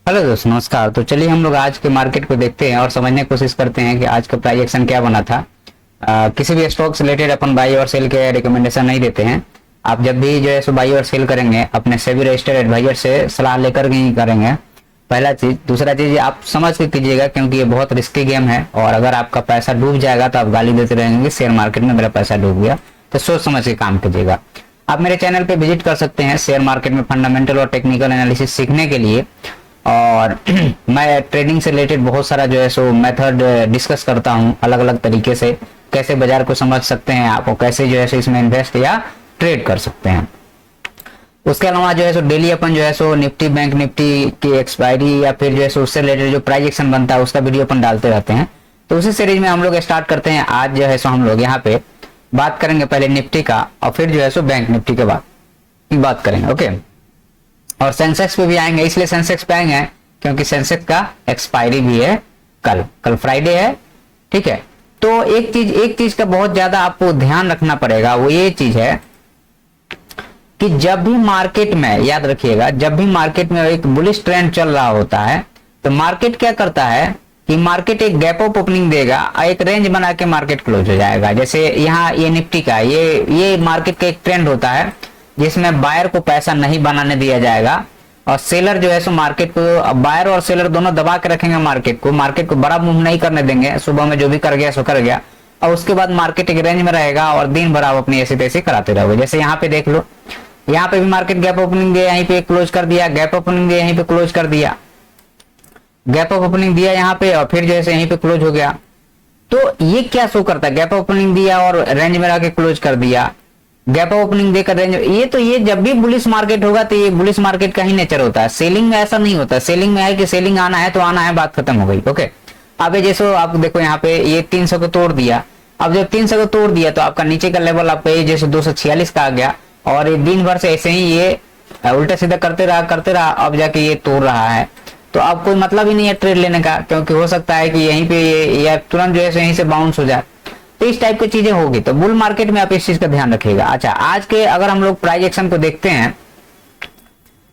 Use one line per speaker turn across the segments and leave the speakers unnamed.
Hello दोस्त, नमस्कार। तो चलिए हम लोग आज के मार्केट को देखते हैं और समझने की कोशिश करते हैं कि आज का प्राइस एक्शन क्या बना था। किसी भी स्टॉक से रिलेटेड अपन बाई और सेल के रिकमेंडेशन नहीं देते हैं। आप जब भी जो है सो बाई और सेल करेंगे अपने सेबी रजिस्टर्ड एडवाइजर से सलाह लेकर के ही करेंगे। पहला चीज। दूसरा चीज, आप समझ के कीजिएगा क्योंकि ये बहुत रिस्की गेम है और अगर आपका पैसा डूब जाएगा तो आप गाली देते रहेंगे शेयर मार्केट में मेरा पैसा डूब गया। तो सोच समझ के काम कीजिएगा। आप मेरे चैनल पे विजिट कर सकते हैं शेयर मार्केट में फंडामेंटल और टेक्निकल एनालिसिस सीखने के लिए। और मैं ट्रेडिंग से रिलेटेड बहुत सारा जो है सो मेथड डिस्कस करता हूँ अलग अलग तरीके से, कैसे बाजार को समझ सकते हैं आप और कैसे जो है सो इसमें इन्वेस्ट या ट्रेड कर सकते हैं। उसके अलावा जो है सो डेली अपन जो है सो निफ्टी बैंक निफ्टी की एक्सपायरी या फिर जो है सो उससे रिलेटेड जो प्राइस एक्शन बनता है उसका वीडियो अपन डालते रहते हैं। तो उसी सीरीज में हम लोग स्टार्ट करते हैं। आज जो है सो हम लोग यहाँ पे बात करेंगे पहले निफ्टी का और फिर जो है सो बैंक निफ्टी के बाद बात करेंगे। ओके, और सेंसेक्स पे भी आएंगे, इसलिए सेंसेक्स पे आएंगे क्योंकि सेंसेक्स का एक्सपायरी भी है कल फ्राइडे है। ठीक है, तो एक चीज का बहुत ज्यादा आपको ध्यान रखना पड़ेगा, वो ये चीज है कि जब भी मार्केट में, याद रखिएगा, जब भी मार्केट में एक बुलिश ट्रेंड चल रहा होता है तो मार्केट क्या करता है कि मार्केट एक गैप अप ओपनिंग देगा और एक रेंज बना के मार्केट क्लोज हो जाएगा। जैसे यहाँ ये निफ्टी का ये मार्केट का एक ट्रेंड होता है जिसमें बायर को पैसा नहीं बनाने दिया जाएगा और सेलर जो है सो मार्केट को, बायर और सेलर दोनों दबा के रखेंगे मार्केट को बड़ा मूव नहीं करने देंगे। सुबह में जो भी कर गया सो कर गया और उसके बाद मार्केट एक रेंज में रहेगा और दिन भर आप अपनी ऐसी तैसी कराते रहोगे। जैसे यहाँ पे देख लो, यहाँ पे भी मार्केट गैप ओपनिंग दिया, यहीं पे क्लोज कर दिया, गैप ओपनिंग दिया, यहीं पे क्लोज कर दिया, गैप ओपनिंग दिया यहाँ पे और फिर जैसे यहीं पे क्लोज हो गया। तो ये क्या शो करता है, गैप ओपनिंग दिया और रेंज में रह क्लोज कर दिया, गैप ओपनिंग देकर रेंज। ये जब भी बुलिश मार्केट होगा तो ये बुलिश मार्केट का ही नेचर होता है। सेलिंग में ऐसा नहीं होता। सेलिंग में है कि सेलिंग आना है तो आना है, बात खत्म हो गई। ओके, अब जैसे आप देखो यहाँ पे ये 300 को तोड़ दिया। अब जब 300 को तोड़ दिया तो आपका नीचे का लेवल आपका ये जैसे 246 का आ गया और ये दिन भर से ऐसे ही ये उल्टा सीधा करते रहा, अब जाके ये तोड़ रहा है। तो अब कोई मतलब ही नहीं है ट्रेड लेने का, क्योंकि हो सकता है कि यहीं पे ये तुरंत जो है यहीं से बाउंस हो जाए। तो इस टाइप की चीजें होगी। तो बुल मार्केट में आप इस चीज का ध्यान रखिएगा। अच्छा, आज के अगर हम लोग प्राइस एक्शन को देखते हैं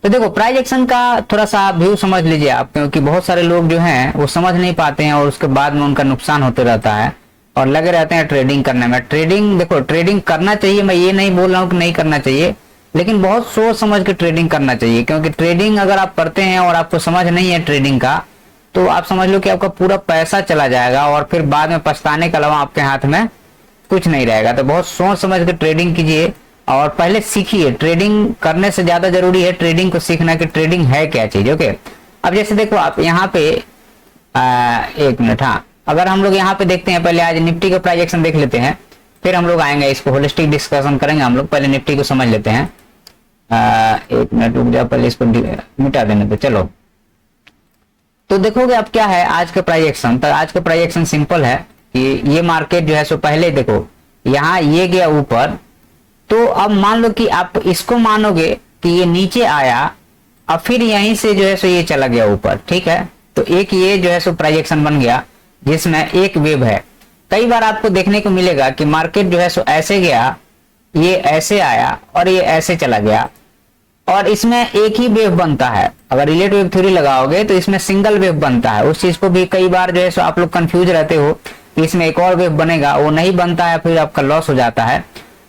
तो देखो प्राइस एक्शन का थोड़ा सा व्यू समझ लीजिए आप, क्योंकि बहुत सारे लोग जो हैं वो समझ नहीं पाते हैं और उसके बाद में उनका नुकसान होते रहता है और लगे रहते हैं ट्रेडिंग करने में। ट्रेडिंग, देखो ट्रेडिंग करना चाहिए, मैं ये नहीं बोल रहा हूँ कि नहीं करना चाहिए, लेकिन बहुत सोच समझ के ट्रेडिंग करना चाहिए। क्योंकि ट्रेडिंग अगर आप करते हैं और आपको समझ नहीं है ट्रेडिंग का तो आप समझ लो कि आपका पूरा पैसा चला जाएगा और फिर बाद में पछताने के अलावा आपके हाथ में कुछ नहीं रहेगा। तो बहुत सोच समझ के ट्रेडिंग कीजिए और पहले सीखिए। ट्रेडिंग करने से ज्यादा जरूरी है ट्रेडिंग को सीखना कि ट्रेडिंग है क्या चीज। ओके, अब जैसे देखो आप यहाँ पे एक मिनट, हाँ, अगर हम लोग यहाँ पे देखते हैं, पहले आज निफ्टी का प्राइस एक्शन देख लेते हैं, फिर हम लोग आएंगे इसको होलिस्टिक डिस्कशन करेंगे। हम लोग पहले निफ्टी को समझ लेते हैं। एक मिनट रुक जाओ, पहले इसको मिटा देने पे। चलो, तो देखोगे अब क्या है आज का प्राइस एक्शन। तो आज का प्राइस एक्शन सिंपल है कि ये मार्केट जो है सो पहले देखो यहाँ ये गया ऊपर, तो अब मान लो कि आप इसको मानोगे कि ये नीचे आया और फिर यहीं से जो है सो ये चला गया ऊपर। ठीक है, तो एक ये जो है सो प्राइस एक्शन बन गया जिसमें एक वेव है। कई बार आपको देखने को मिलेगा कि मार्केट जो है सो ऐसे गया, ये ऐसे आया और ये ऐसे चला गया और इसमें एक ही वेव बनता है। अगर रिलेटिव वेव थ्योरी लगाओगे तो इसमें सिंगल वेव बनता है। उस चीज को भी कई बार जो है सो आप लोग कंफ्यूज रहते हो कि इसमें एक और वेव बनेगा, वो नहीं बनता है, फिर आपका लॉस हो जाता है।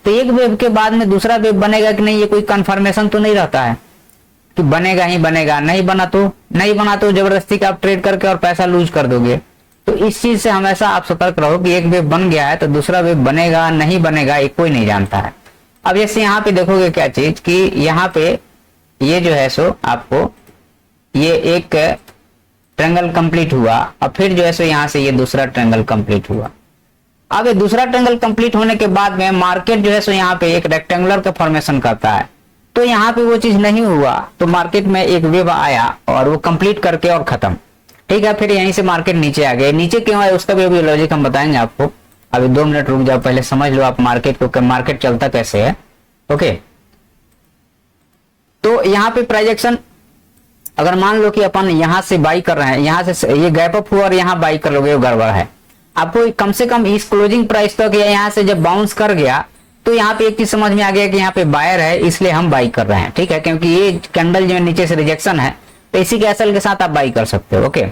तो एक वेव के बाद में दूसरा वेव बनेगा कि नहीं, ये कोई कंफर्मेशन तो नहीं रहता है कि बनेगा ही बनेगा। नहीं बना तो जबरदस्ती का आप ट्रेड करके और पैसा लूज कर दोगे। तो इस चीज से हमेशा आप सतर्क रहो कि एक वेव बन गया है तो दूसरा वेव बनेगा नहीं बनेगा ये कोई नहीं जानता है। अब जैसे यहाँ पे देखोगे क्या चीज कि यहाँ पे ये जो है सो आपको ये एक ट्रायंगल कंप्लीट हुआ और फिर जो है सो यहाँ से ये दूसरा ट्रायंगल कंप्लीट हुआ। अब ये दूसरा ट्रायंगल कंप्लीट होने के बाद में मार्केट जो है सो यहाँ पे एक रेक्टेंगुलर का फॉर्मेशन करता है। तो यहाँ पे वो चीज नहीं हुआ तो मार्केट में एक वेव आया और वो कंप्लीट करके और खत्म। ठीक है, फिर यहीं से मार्केट नीचे आ गए। नीचे क्यों आया उसका भी लॉजिक हम बताएंगे आपको। अभी 2 मिनट रुक जाओ, पहले समझ लो आप मार्केट को, मार्केट चलता कैसे है। ओके, तो यहाँ पे प्राइस एक्शन अगर मान लो कि अपन यहाँ से बाई कर रहे हैं, यहाँ से ये गैप अप हुआ और यहाँ बाई कर लोगे, गड़बड़ है। आपको कम से कम इस क्लोजिंग प्राइस तक या यहाँ से जब बाउंस कर गया तो यहाँ पे एक चीज समझ में आ गया कि यहाँ पे बायर है इसलिए हम बाई कर रहे हैं। ठीक है, क्योंकि ये कैंडल जो नीचे से रिजेक्शन है तो इसी के एसएल के साथ आप बाई कर सकते हो। ओके,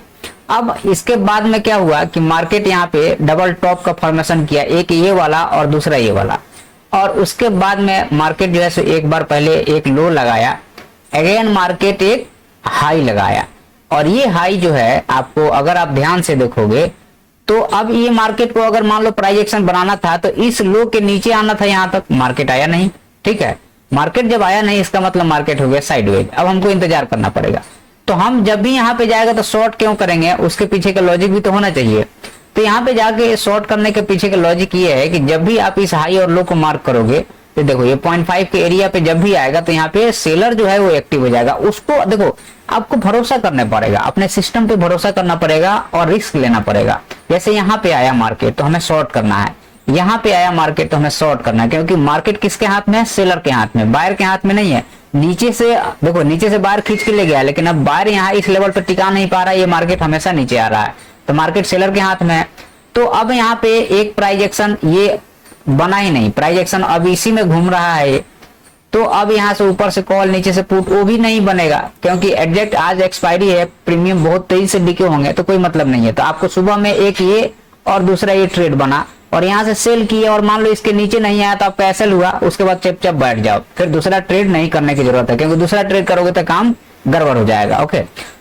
अब इसके बाद में क्या हुआ कि मार्केट यहाँ पे डबल टॉप का फॉर्मेशन किया, एक ये वाला और दूसरा ये वाला, और उसके बाद में मार्केट जो है सो एक बार पहले एक लो लगाया, अगेन मार्केट एक हाई लगाया, और ये हाई जो है आपको अगर आप ध्यान से देखोगे तो अब ये मार्केट को अगर मान लो प्राइस एक्शन बनाना था तो इस लो के नीचे आना था, यहां तक मार्केट आया नहीं। ठीक है, मार्केट जब आया नहीं इसका मतलब मार्केट हो गया साइडवेज। अब हमको इंतजार करना पड़ेगा। तो हम जब भी यहाँ पे जाएगा तो शॉर्ट क्यों करेंगे, उसके पीछे का लॉजिक भी तो होना चाहिए। तो यहाँ पे जाके शॉर्ट करने के पीछे का लॉजिक ये है कि जब भी आप इस हाई और लो को मार्क करोगे तो देखो ये 0.5 के एरिया पे जब भी आएगा तो यहाँ पे सेलर जो है वो एक्टिव हो जाएगा। उसको देखो आपको भरोसा करना पड़ेगा, अपने सिस्टम पे भरोसा करना पड़ेगा और रिस्क लेना पड़ेगा। जैसे यहाँ पे आया मार्केट तो हमें शॉर्ट करना है, यहाँ पे आया मार्केट तो हमें शॉर्ट करना है, क्योंकि मार्केट किसके हाथ में है, सेलर के हाथ में, बायर के हाथ में नहीं है। नीचे से देखो, नीचे से बायर खींच के ले गया, लेकिन अब बायर यहाँ इस लेवल पर टिका नहीं पा रहा है, ये मार्केट हमेशा नीचे आ रहा है, तो मार्केट सेलर के हाथ में है। तो अब यहाँ पे एक प्राइस एक्शन ये बना ही नहीं, प्राइस एक्शन अब इसी में घूम रहा है। तो अब यहाँ से ऊपर से कॉल नीचे से पुट वो भी नहीं बनेगा, क्योंकि एग्जैक्ट आज एक्सपायरी है, प्रीमियम बहुत तेजी से डिके होंगे, तो कोई मतलब नहीं है। तो आपको सुबह में एक ये और दूसरा ये ट्रेड बना और यहाँ से सेल किया और मान लो इसके नीचे नहीं आया तो आपका एसएल हुआ, उसके बाद चुपचाप बैठ जाओ, फिर दूसरा ट्रेड नहीं करने की जरूरत है, क्योंकि दूसरा ट्रेड करोगे तो काम गड़बड़ हो जाएगा। ओके,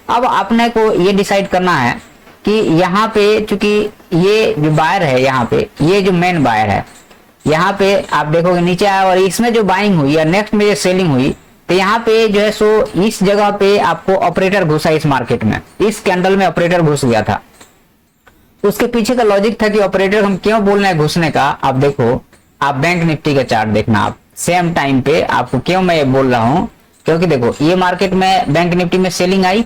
अब आपने को ये डिसाइड करना है कि यहाँ पे चूंकि ये जो बायर है, यहाँ पे ये जो मेन बायर है, यहाँ पे आप देखोगे नीचे आया और इसमें जो बाइंग हुई या नेक्स्ट में जो सेलिंग हुई, तो यहाँ पे जो है सो इस जगह पे आपको ऑपरेटर घुसा, इस मार्केट में इस कैंडल में ऑपरेटर घुस गया था। उसके पीछे का लॉजिक था कि ऑपरेटर हम क्यों बोल रहे हैं घुसने का। आप देखो, आप बैंक निफ्टी का चार्ट देखना, आप सेम टाइम पे आपको क्यों मैं ये बोल रहा हूँ, क्योंकि देखो ये मार्केट में बैंक निफ्टी में सेलिंग आई,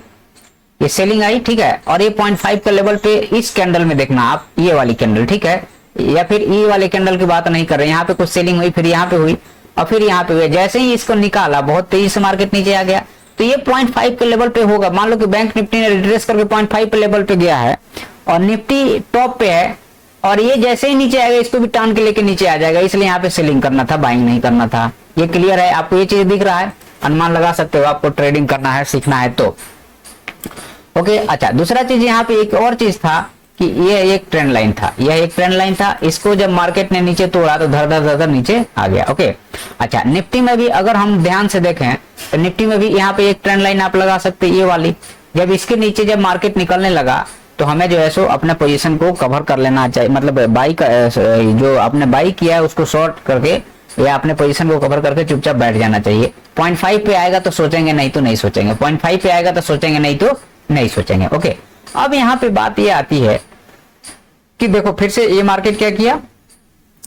ये सेलिंग आई, ठीक है, और ये 0.5 का लेवल पे इस कैंडल में देखना आप, ये वाली कैंडल, ठीक है, या फिर ये वाले कैंडल की बात नहीं कर रहे, यहाँ पे कुछ सेलिंग हुई, फिर यहाँ पे हुई और फिर यहाँ पे हुई। जैसे ही इसको निकाला बहुत तेजी से मार्केट नीचे आ गया, तो ये 0.5 के लेवल पे होगा। मान लो कि बैंक निफ्टी ने रिट्रेस करके 0.5 के लेवल पे गया है और निफ्टी टॉप पे है, और ये जैसे ही नीचे आएगा इसको भी टान के लेके नीचे आ जाएगा, इसलिए यहाँ पे सेलिंग करना था, बाइंग नहीं करना था। ये क्लियर है, आपको ये चीज दिख रहा है, अनुमान लगा सकते हो, आपको ट्रेडिंग करना है, सीखना है तो। ओके, अच्छा, दूसरा चीज यहाँ पे एक और चीज था कि ये एक ट्रेंड लाइन था, यह एक ट्रेंड लाइन था, इसको जब मार्केट ने नीचे तोड़ा तो धर धर धर धर नीचे आ गया। ओके, अच्छा, निफ्टी में भी अगर हम ध्यान से देखें तो निफ्टी में भी यहाँ पे एक ट्रेंड लाइन आप लगा सकते हैं, ये वाली। जब इसके नीचे जब मार्केट निकलने लगा तो हमें जो है सो अपने पोजीशन को कवर कर लेना चाहिए, मतलब बाई जो आपने बाई किया है उसको शॉर्ट करके या अपने पोजीशन को कवर करके चुपचाप बैठ जाना चाहिए। 0.5 पे आएगा तो सोचेंगे, नहीं तो नहीं सोचेंगे, 0.5 पे आएगा तो सोचेंगे, नहीं तो नहीं सोचेंगे। ओके, अब यहाँ पे बात ये आती है कि देखो फिर से ये मार्केट क्या किया,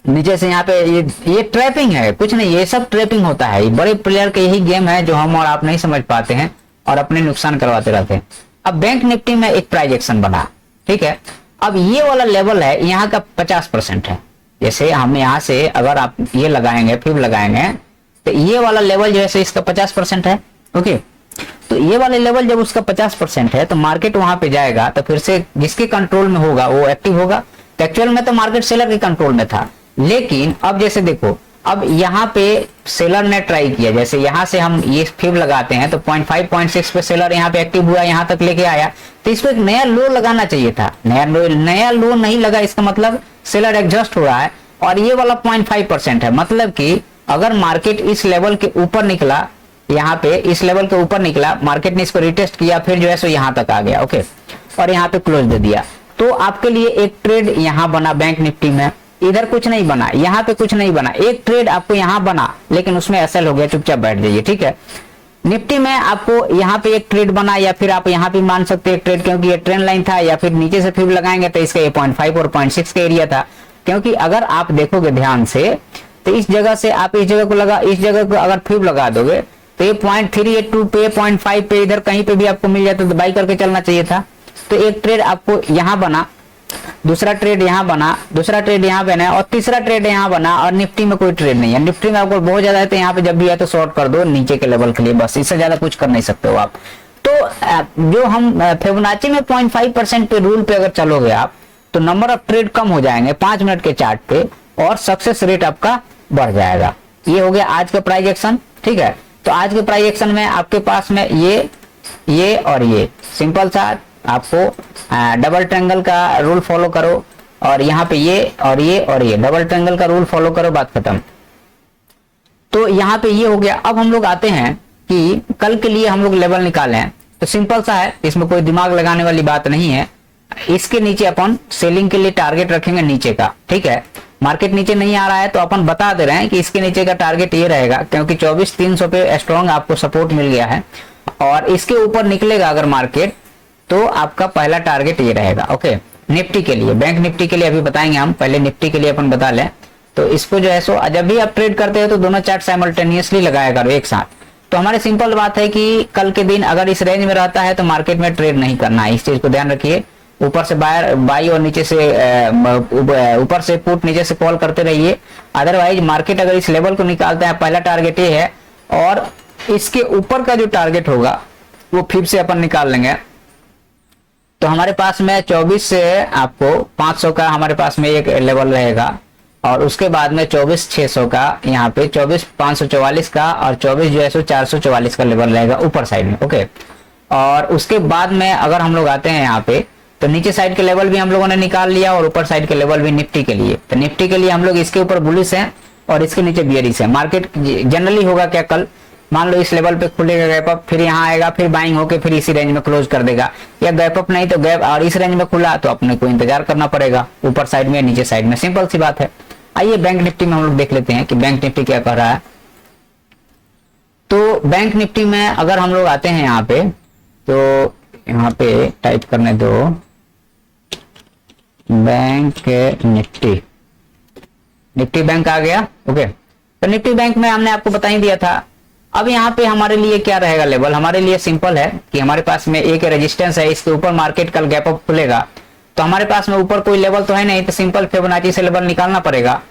नीचे से यहाँ पे ये ट्रैपिंग है, कुछ नहीं, ये सब ट्रैपिंग होता है, ये बड़े प्लेयर के यही गेम है जो हम और आप नहीं समझ पाते हैं और अपने नुकसान करवाते रहते हैं। अब बैंक निफ्टी में एक प्राइस एक्शन बना, ठीक है, अब ये वाला लेवल है यहाँ का 50% है। जैसे हम यहाँ से अगर आप ये लगाएंगे, फिर लगाएंगे, तो ये वाला लेवल जो है इसका 50% है। ओके, तो ये वाले लेवल जब उसका 50% है तो मार्केट वहां पे जाएगा तो फिर से जिसके कंट्रोल में होगा वो एक्टिव होगा। तो एक्चुअल में तो मार्केट सेलर के कंट्रोल में था, लेकिन अब जैसे देखो, अब यहाँ पे सेलर ने ट्राई किया, जैसे यहाँ से हम ये फिर लगाते हैं तो 0.5 0.6 पे सेलर यहाँ पे एक्टिव हुआ, यहाँ तक लेके आया, तो इस पे एक नया लो लगाना चाहिए था, नया लो नहीं लगा, इसका मतलब सेलर एडजस्ट हो रहा है। और ये वाला 0.5% है, मतलब कि अगर मार्केट इस लेवल के ऊपर निकला, यहाँ पे इस लेवल के ऊपर निकला, मार्केट ने इसको रिटेस्ट किया, फिर जो है सो यहाँ तक आ गया। ओके, और यहाँ पे क्लोज दे दिया, तो आपके लिए एक ट्रेड यहाँ बना बैंक निफ्टी में, इधर कुछ नहीं बना, यहाँ पे कुछ नहीं बना, एक ट्रेड आपको यहाँ बना, लेकिन उसमें एसएल हो गया, चुपचाप बैठ जाइए, ठीक है। निफ्टी में आपको यहाँ पे एक ट्रेड बना, या फिर आप यहाँ पे मान सकते हैं ट्रेड, क्योंकि ये ट्रेंड लाइन था, या फिर नीचे से फिर लगाएंगे तो इसका ये 0.5 और 0.6 का एरिया था। क्योंकि अगर आप देखोगे ध्यान से तो इस जगह से आप इस जगह को लगा, इस जगह को अगर फिर लगा दोगे तो ये 0.382 पे 0.5 पे इधर कहीं पे भी आपको मिल जाता तो बाई करके चलना चाहिए था। तो एक ट्रेड आपको यहाँ बना, दूसरा ट्रेड यहाँ बना, दूसरा ट्रेड यहाँ बना और तीसरा ट्रेड यहाँ बना, और निफ्टी में कोई ट्रेड नहीं है। निफ्टी में आपको बहुत ज्यादा है तो यहाँ पे जब भी है तो शॉर्ट कर दो नीचे के लेवल के लिए, बस, इससे ज्यादा कुछ कर नहीं सकते हो आप। तो जो हम फिबोनाची में 0.5% पे रूल पे अगर चलोगे आप तो नंबर ऑफ ट्रेड कम हो जाएंगे 5 मिनट के चार्ट पे, और सक्सेस रेट आपका बढ़ जाएगा। ये हो गया आज का प्राइस एक्शन, ठीक है। तो आज के प्राइस एक्शन में आपके पास में ये ये और ये सिंपल सा आपको डबल ट्रायंगल का रूल फॉलो करो, और यहाँ पे ये और ये और ये डबल ट्रायंगल का रूल फॉलो करो, बात खत्म। तो यहाँ पे ये हो गया। अब हम लोग आते हैं कि कल के लिए हम लोग लेवल निकाले हैं, तो सिंपल सा है, इसमें कोई दिमाग लगाने वाली बात नहीं है। इसके नीचे अपन सेलिंग के लिए टारगेट रखेंगे नीचे का, ठीक है। मार्केट नीचे नहीं आ रहा है तो अपन बता दे रहे हैं कि इसके नीचे का टारगेट ये रहेगा, क्योंकि 24,300 पे स्ट्रॉन्ग आपको सपोर्ट मिल गया है, और इसके ऊपर निकलेगा अगर मार्केट तो आपका पहला टारगेट ये रहेगा। ओके, निफ्टी के लिए, बैंक निफ्टी के लिए अभी बताएंगे हम, पहले निफ्टी के लिए अपन बता लें। तो इसको जो है सो जब भी आप ट्रेड करते हो तो दोनों चार्ट साइमल्टेनियसली लगाया करो एक साथ। तो हमारे सिंपल बात है कि कल के दिन अगर इस रेंज में रहता है तो मार्केट में ट्रेड नहीं करना है, इस चीज को ध्यान रखिए। ऊपर से बाई और नीचे से ऊपर से पुट, नीचे से कॉल करते रहिए। अदरवाइज मार्केट अगर इस लेवल को निकालता है, पहला टारगेट ये है, और इसके ऊपर का जो टारगेट होगा वो फिर से अपन निकाल लेंगे। तो हमारे पास में 24 से आपको 500 का हमारे पास में एक लेवल रहेगा, और उसके बाद में 24,600 का, यहाँ पे 24,544 का, और 24 जो है सो 444 का लेवल रहेगा ऊपर साइड में। ओके, और उसके बाद में अगर हम लोग आते हैं यहाँ पे, तो नीचे साइड के लेवल भी हम लोगों ने निकाल लिया, और ऊपर साइड के लेवल भी निफ्टी के लिए। तो निफ्टी के लिए हम लोग इसके ऊपर बुलिश हैं और इसके नीचे बियरिश है। मार्केट जनरली होगा क्या, कल मान लो इस लेवल पे खुलेगा गैप अप, फिर यहाँ आएगा, फिर बाइंग होके फिर इसी रेंज में क्लोज कर देगा, या गैप अप नहीं तो गैप, और इस रेंज में खुला तो अपने को इंतजार करना पड़ेगा ऊपर साइड में नीचे साइड में, सिंपल सी बात है। आइए बैंक निफ्टी में हम लोग देख लेते हैं कि बैंक निफ्टी क्या कर रहा है। तो बैंक निफ्टी में अगर हम लोग आते हैं यहाँ पे, तो यहाँ पे टाइप करने दो बैंक निफ्टी, निफ्टी बैंक आ गया। ओके, तो निफ्टी बैंक में हमने आपको बता ही दिया था। अब यहाँ पे हमारे लिए क्या रहेगा लेवल, हमारे लिए सिंपल है कि हमारे पास में एक रेजिस्टेंस है, इसके ऊपर मार्केट कल गैप अप खुलेगा, तो हमारे पास में ऊपर कोई लेवल तो है नहीं, तो सिंपल फिबोनाची से लेवल निकालना पड़ेगा।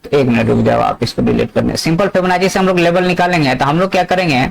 तो एक मिनट रुक जाओ, आप इसको डिलीट करने, सिंपल फिबोनाची से हम लोग लेवल निकालेंगे। तो हम लोग क्या करेंगे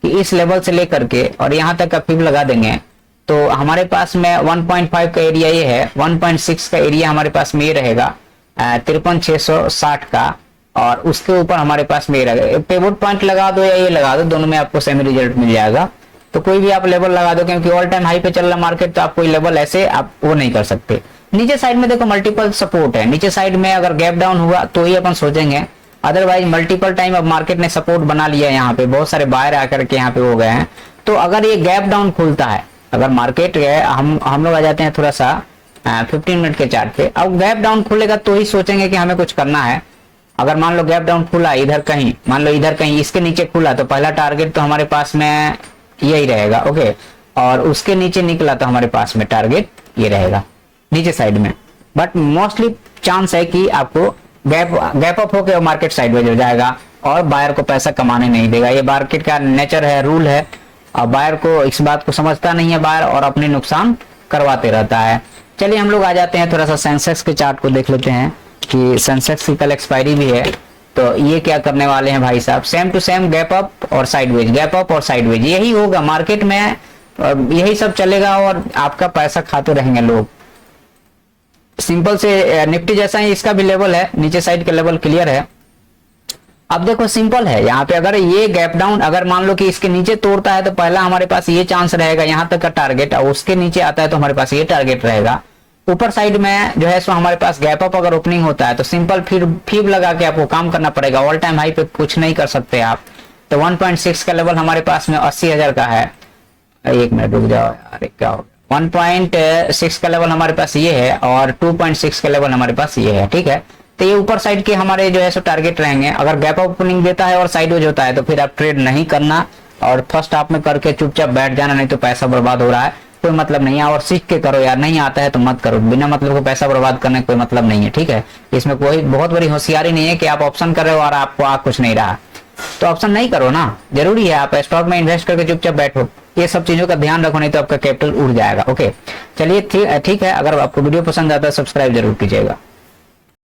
कि इस लेवल से लेकर के और यहाँ तक का फिब लगा देंगे। तो हमारे पास में 1.5 का एरिया ये है, 1.6 का एरिया हमारे पास में ये रहेगा 53,660 का, और उसके ऊपर हमारे पास में ये रहेगा। पिवट पॉइंट लगा दो या ये लगा दो, दोनों में आपको सेम रिजल्ट मिल जाएगा। तो कोई भी आप लेवल लगा दो, क्योंकि ऑल टाइम हाई पे चल रहा मार्केट, तो आप कोई लेवल ऐसे आप वो नहीं कर सकते। नीचे साइड में देखो मल्टीपल सपोर्ट है, नीचे साइड में अगर गैप डाउन हुआ तो ही अपन सोचेंगे, अदरवाइज मल्टीपल टाइम अब मार्केट ने सपोर्ट बना लिया, यहाँ पे बहुत सारे बायर आकर के यहाँ पे हो गए हैं। तो अगर ये गैप डाउन खुलता है, अगर मार्केट हम लोग आ जाते हैं थोड़ा सा 15 मिनट के चार्ट पे, अब गैप डाउन खुलेगा तो ही सोचेंगे कि हमें कुछ करना है। अगर मान लो गैप डाउन खुला इधर कहीं, मान लो इधर कहीं इसके नीचे खुला, तो पहला टारगेट तो हमारे पास में यही रहेगा। ओके, और उसके नीचे निकला तो हमारे पास में टारगेट ये रहेगा नीचे साइड में। बट मोस्टली चांस है कि आपको गैप अप होकर मार्केट साइडवेज हो जाएगा और बायर को पैसा कमाने नहीं देगा। ये मार्केट का नेचर है, रूल है, और बायर को इस बात को समझता नहीं है बायर, और अपने नुकसान करवाते रहता है। चलिए हम लोग आ जाते हैं थोड़ा सा सेंसेक्स के चार्ट को देख लेते हैं कि सेंसेक्स की कल एक्सपायरी भी है। तो ये क्या करने वाले हैं भाई साहब, same to same gap up और साइडवेज, गैप अप और साइडवेज, यही होगा मार्केट में, यही सब चलेगा और आपका पैसा खाते रहेंगे लोग। सिंपल से निफ्टी जैसा ही इसका भी लेवल है, नीचे साइड का लेवल क्लियर है। अब देखो सिंपल है, यहाँ पे अगर ये गैप डाउन अगर मान लो कि इसके नीचे तोड़ता है तो पहला हमारे पास ये चांस रहेगा यहाँ तक का टारगेट, और उसके नीचे आता है तो हमारे पास ये टारगेट रहेगा। ऊपर साइड में जो है सो हमारे पास गैप अप अगर ओपनिंग होता है तो सिंपल फिर फीब लगा के आपको काम करना पड़ेगा, ऑल टाइम हाई पे कुछ नहीं कर सकते आप। तो 1.6 का लेवल हमारे पास में 80,000 का है। एक मिनट रुक जाओ यार, क्या हो, 1.6 का लेवल हमारे पास ये है और 2.6 का लेवल हमारे पास ये है, ठीक है। तो ये ऊपर साइड के हमारे जो है सो टारगेट रहेंगे। अगर गैप अप ओपनिंग देता है और साइडवेज होता है तो फिर आप ट्रेड नहीं करना और फर्स्ट हाफ में करके चुपचाप बैठ जाना, नहीं तो पैसा बर्बाद हो रहा है, कोई मतलब नहीं है। और सीख के करो यार, नहीं आता है तो मत करो, बिना मतलब को पैसा बर्बाद करने का कोई मतलब नहीं है, ठीक है। इसमें कोई बहुत बड़ी होशियारी नहीं है कि आप ऑप्शन कर रहे हो और आपको आ कुछ नहीं रहा, तो ऑप्शन नहीं करो ना, जरूरी है आप स्टॉक में इन्वेस्ट करके चुपचाप बैठो। ये सब चीजों का ध्यान रखो, नहीं तो आपका कैपिटल उड़ जाएगा। ओके, चलिए ठीक है, अगर आपको वीडियो पसंद आता है सब्सक्राइब जरूर कीजिएगा।